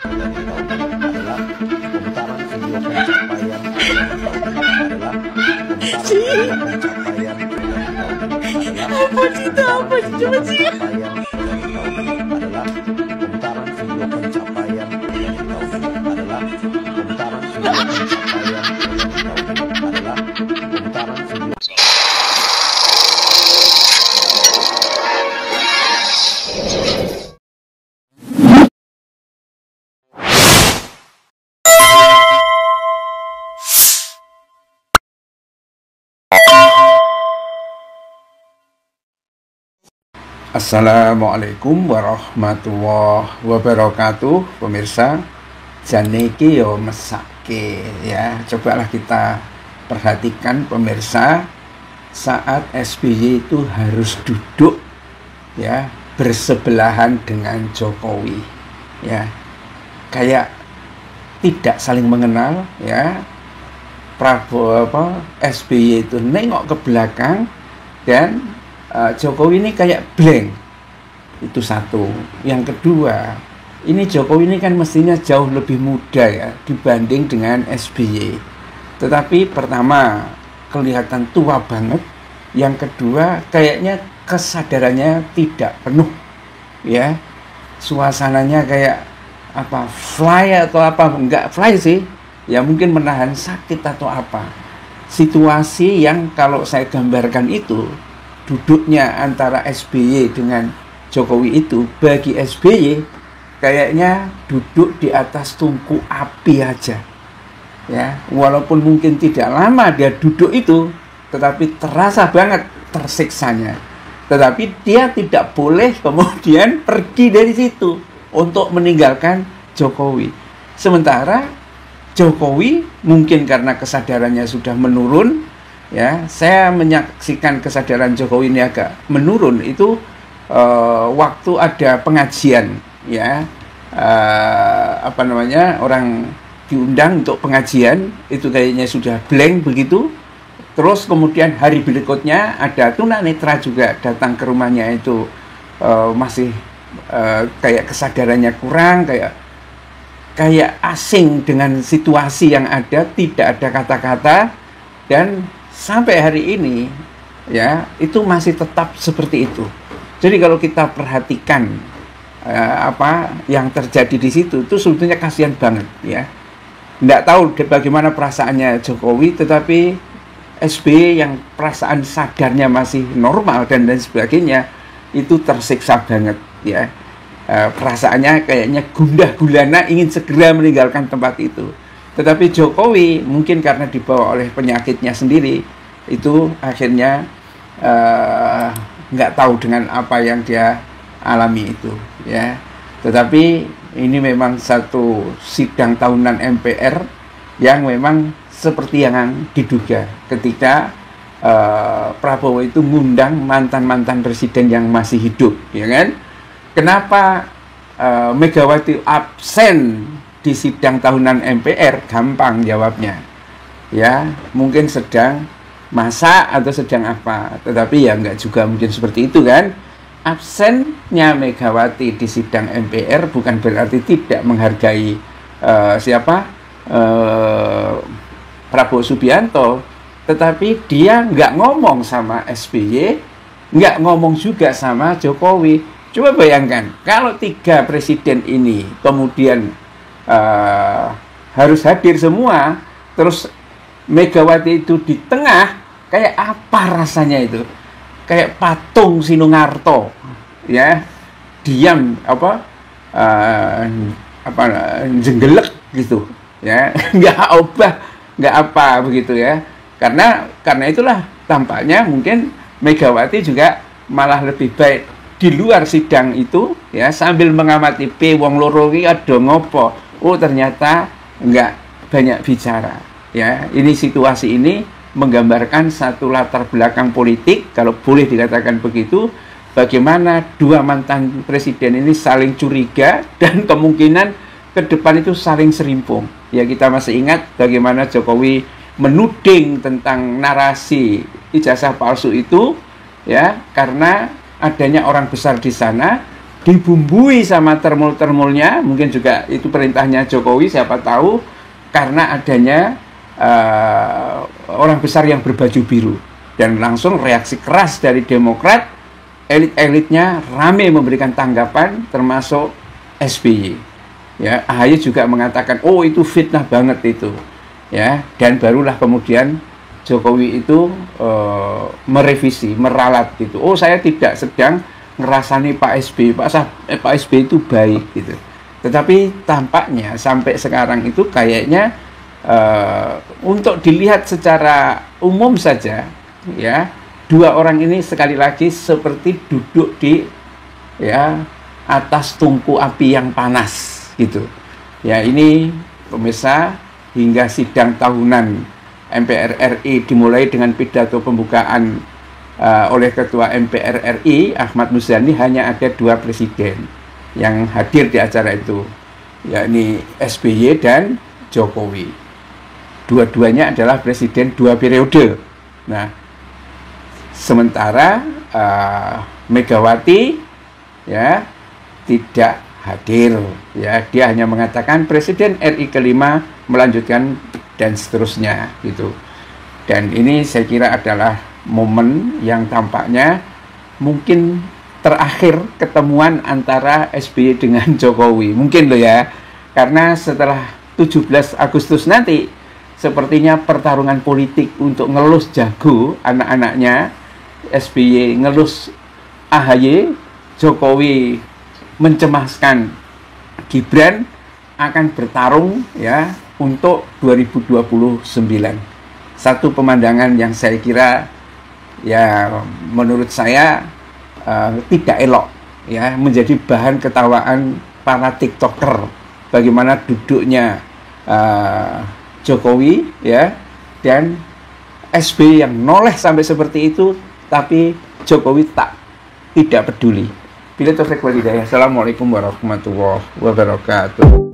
yang kita uji adalah pemutaran video pencapaian adalah pemutaran video pencapaian Apa sih itu? Apa sih? Coba sih. adalah pemutaran video pencapaian adalah pemutaran video pencapaian adalah pemutaran video. Assalamualaikum warahmatullahi wabarakatuh. Pemirsa, janiki yo mesake ya. Cobalah kita perhatikan pemirsa, saat SBY itu harus duduk ya bersebelahan dengan Jokowi ya, kayak tidak saling mengenal ya. Prabowo SBY itu nengok ke belakang dan Jokowi ini kayak blank. Itu satu. Yang kedua, ini Jokowi ini kan mestinya jauh lebih muda ya dibanding dengan SBY. Tetapi pertama kelihatan tua banget. Yang kedua kayaknya kesadarannya tidak penuh ya. Suasananya kayak apa, fly atau apa, enggak fly sih ya, mungkin menahan sakit atau apa. Situasi yang kalau saya gambarkan itu, duduknya antara SBY dengan Jokowi itu bagi SBY kayaknya duduk di atas tungku api aja ya. Walaupun mungkin tidak lama dia duduk itu, tetapi terasa banget tersiksanya. Tetapi dia tidak boleh kemudian pergi dari situ untuk meninggalkan Jokowi. Sementara Jokowi mungkin karena kesadarannya sudah menurun ya, saya menyaksikan kesadaran Jokowi ini agak menurun itu waktu ada pengajian ya, apa namanya, orang diundang untuk pengajian itu kayaknya sudah blank begitu. Terus kemudian hari berikutnya ada tunanetra juga datang ke rumahnya itu masih kayak kesadarannya kurang, kayak asing dengan situasi yang ada, tidak ada kata-kata. Dan sampai hari ini ya itu masih tetap seperti itu. Jadi kalau kita perhatikan apa yang terjadi di situ itu sebetulnya kasihan banget ya. Nggak tahu bagaimana perasaannya Jokowi, tetapi SBY yang perasaan sadarnya masih normal dan lain sebagainya itu tersiksa banget ya. Perasaannya kayaknya gundah gulana ingin segera meninggalkan tempat itu. Tetapi Jokowi mungkin karena dibawa oleh penyakitnya sendiri itu akhirnya nggak tahu dengan apa yang dia alami itu ya. Tetapi ini memang satu sidang tahunan MPR yang memang seperti yang diduga ketika Prabowo itu ngundang mantan-mantan presiden yang masih hidup ya kan. Kenapa Megawati absen di sidang tahunan MPR? Gampang jawabnya ya, mungkin sedang masak atau sedang apa. Tetapi ya enggak juga mungkin seperti itu kan. Absennya Megawati di sidang MPR bukan berarti tidak menghargai Prabowo Subianto, tetapi dia nggak ngomong sama SBY, nggak ngomong juga sama Jokowi. Coba bayangkan kalau tiga presiden ini kemudian harus hadir semua, terus Megawati itu di tengah, kayak apa rasanya itu? Kayak patung Sinungarto ya, diam jenggelek gitu ya, nggak obah, nggak apa begitu ya. Karena itulah tampaknya mungkin Megawati juga malah lebih baik di luar sidang itu ya, sambil mengamati wong loro iki ada ngopo. Oh ternyata nggak banyak bicara ya. Ini situasi ini menggambarkan satu latar belakang politik, kalau boleh dikatakan begitu, bagaimana dua mantan presiden ini saling curiga dan kemungkinan ke depan itu saling serimpung. Ya kita masih ingat bagaimana Jokowi menuding tentang narasi ijazah palsu itu ya, karena adanya orang besar di sana dibumbui sama termul-termulnya, mungkin juga itu perintahnya Jokowi, siapa tahu, karena adanya orang besar yang berbaju biru. Dan langsung reaksi keras dari Demokrat, elit-elitnya rame memberikan tanggapan, termasuk SBY. Ya, AHY juga mengatakan, oh itu fitnah banget itu. Ya, dan barulah kemudian Jokowi itu merevisi, meralat gitu. Oh, saya tidak sedang ngerasani Pak SBY, Pak SBY itu baik gitu. Tetapi tampaknya sampai sekarang itu kayaknya untuk dilihat secara umum saja, ya, dua orang ini sekali lagi seperti duduk di atas tungku api yang panas gitu. Ya, ini pemirsa, hingga sidang tahunan MPR RI dimulai dengan pidato pembukaan oleh Ketua MPR RI Ahmad Muzani, hanya ada dua presiden yang hadir di acara itu, yakni SBY dan Jokowi. Dua-duanya adalah presiden 2 periode. Nah, sementara Megawati ya tidak hadir, ya, dia hanya mengatakan presiden RI kelima melanjutkan dan seterusnya gitu. Dan ini saya kira adalah momen yang tampaknya mungkin terakhir ketemuan antara SBY dengan Jokowi, mungkin loh ya, karena setelah 17 Agustus nanti sepertinya pertarungan politik untuk ngelus jago anak-anaknya, SBY ngelus AHY, Jokowi mencemaskan Gibran, akan bertarung ya untuk 2029. Satu pemandangan yang saya kira ya menurut saya tidak elok ya, menjadi bahan ketawaan para TikToker, bagaimana duduknya Jokowi ya dan SBY yang noleh sampai seperti itu, tapi Jokowi tidak peduli. Bila taufik wal hidayah. Assalamualaikum warahmatullahi wabarakatuh.